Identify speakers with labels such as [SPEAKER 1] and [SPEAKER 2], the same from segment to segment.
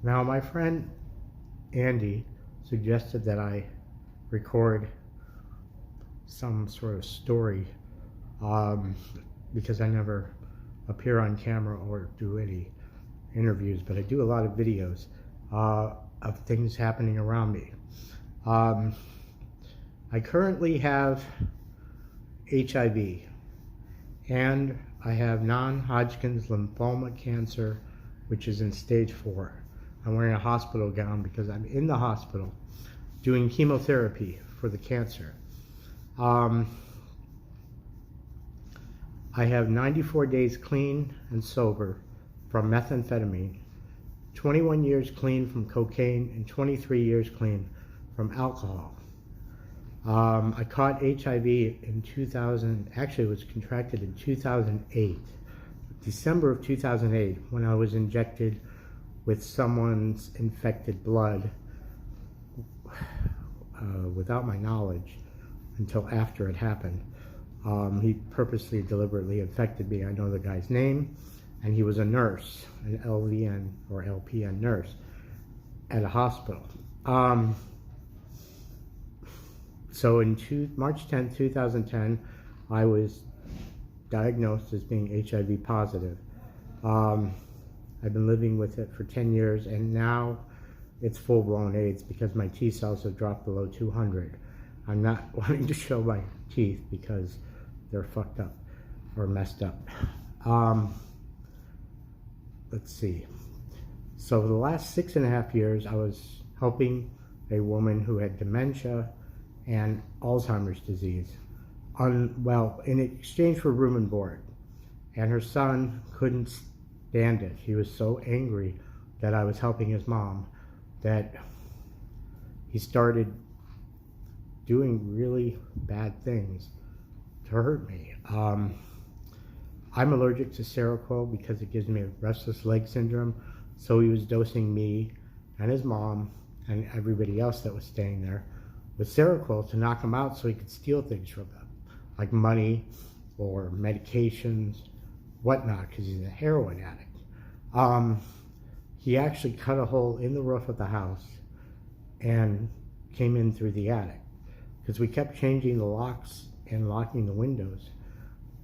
[SPEAKER 1] Now, my friend Andy suggested that I record some sort of story um, because I never appear on camera or do any interviews, but I do a lot of videos of things happening around me. Um, I currently have HIV and I have non-Hodgkin's lymphoma cancer, which is in stage 4. I'm wearing a hospital gown because I'm in the hospital doing chemotherapy for the cancer. I have 94 days clean and sober from methamphetamine, 21 years clean from cocaine, and 23 years clean from alcohol. I caught HIV in 2000, actually it was contracted in 2008, December of 2008, when I was injected with someone's infected blood without my knowledge until after it happened. He purposely, deliberately infected me. I know the guy's name, and he was a nurse, an LVN or LPN nurse at a hospital. So in March 10, 2010, I was diagnosed as being HIV positive. I've been living with it for 10 years, and now it's full-blown AIDS because my T cells have dropped below 200. I'm not wanting to show my teeth because they're fucked up or messed up. Let's see. So for the last 6.5 years, I was helping a woman who had dementia and Alzheimer's disease, in exchange for room and board. And her son couldn't stand it. He was so angry that I was helping his mom that he started doing really bad things to hurt me. I'm allergic to Seroquel because it gives me a restless leg syndrome, so he was dosing me and his mom and everybody else that was staying there with Seroquel to knock him out so he could steal things from them, like money or medications, whatnot, because he's a heroin addict. He actually cut a hole in the roof of the house and came in through the attic because we kept changing the locks and locking the windows,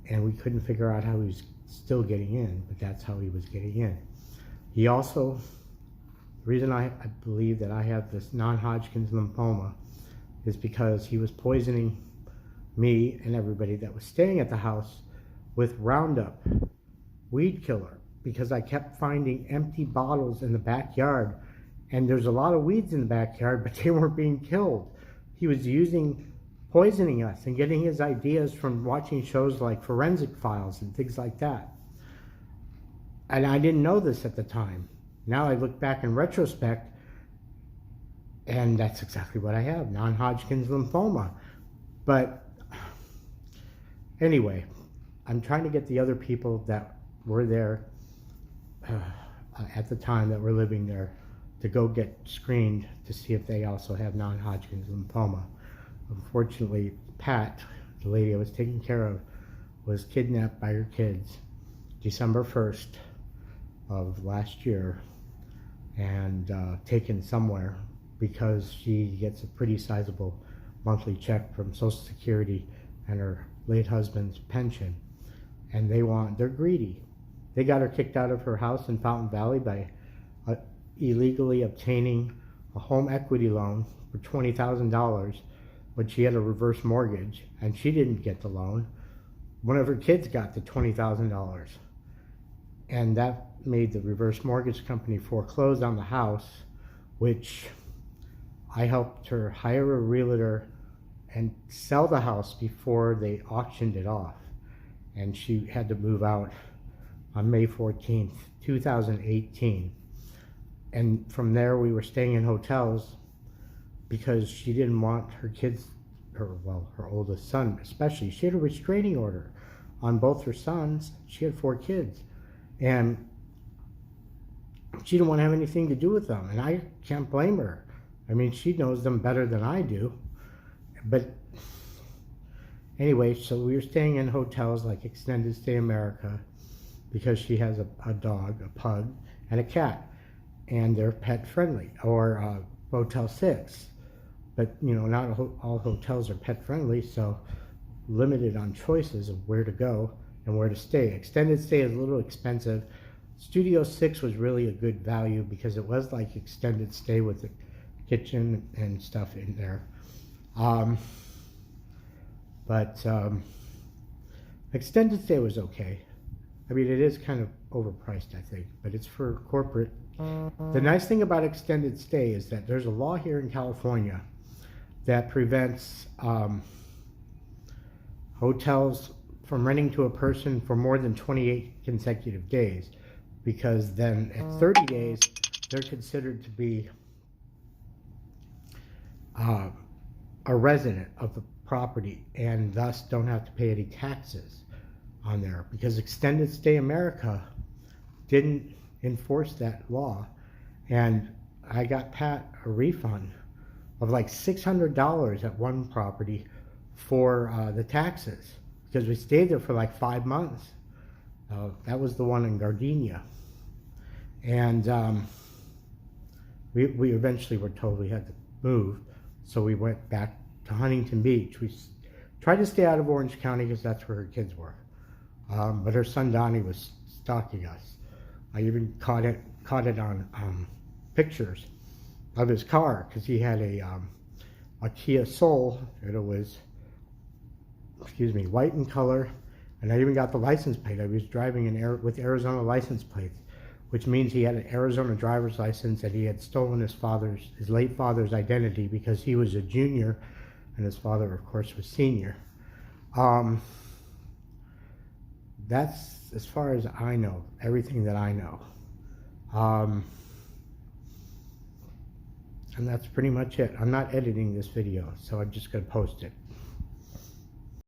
[SPEAKER 1] and we couldn't figure out how he was still getting in, but that's how he was getting in. He also, the reason I believe that I have this non-Hodgkin's lymphoma is because he was poisoning me and everybody that was staying at the house with Roundup weed killer, because I kept finding empty bottles in the backyard, and there's a lot of weeds in the backyard, but they weren't being killed. He was poisoning us and getting his ideas from watching shows like Forensic Files and things like that. And I didn't know this at the time. Now I look back in retrospect, and that's exactly what I have, non-Hodgkin's lymphoma. But anyway, I'm trying to get the other people that were there at the time that were living there to go get screened to see if they also have non-Hodgkin's lymphoma. Unfortunately, Pat, the lady I was taking care of, was kidnapped by her kids December 1st of last year and taken somewhere because she gets a pretty sizable monthly check from Social Security and her late husband's pension. And they're greedy. They got her kicked out of her house in Fountain Valley by illegally obtaining a home equity loan for $20,000 when she had a reverse mortgage, and she didn't get the loan. One of her kids got the $20,000, and that made the reverse mortgage company foreclose on the house, which I helped her hire a realtor and sell the house before they auctioned it off. And she had to move out on May 14th, 2018. And from there we were staying in hotels because she didn't want her kids, her oldest son especially. She had a restraining order on both her sons. She had 4 kids. And she didn't want to have anything to do with them. And I can't blame her. I mean, she knows them better than I do. But anyway, so we were staying in hotels like Extended Stay America because she has a dog, a pug, and a cat. and they're pet friendly, or Motel 6. But not all hotels are pet friendly, so limited on choices of where to go and where to stay. Extended stay is a little expensive. Studio 6 was really a good value because it was like extended stay with the kitchen and stuff in there. But extended stay was okay. I mean, it is kind of overpriced, I think, but it's for corporate. The nice thing about extended stay is that there's a law here in California that prevents hotels from renting to a person for more than 28 consecutive days, because then at 30 days, they're considered to be a resident of the property and thus don't have to pay any taxes on there, because Extended Stay America didn't enforce that law, and I got Pat a refund of like $600 at one property for the taxes, because we stayed there for like 5 months. That was the one in Gardenia, and we eventually were told we had to move, so we went back to Huntington Beach. We tried to stay out of Orange County because that's where her kids were, but her son Donnie was stalking us. I even caught it on pictures of his car, because he had a Kia Soul, and it was, white in color, and I even got the license plate. I was driving with Arizona license plates, which means he had an Arizona driver's license, and he had stolen his late father's identity, because he was a junior and his father, of course, was senior. That's as far as I know, everything that I know. And that's pretty much it. I'm not editing this video, so I'm just going to post it.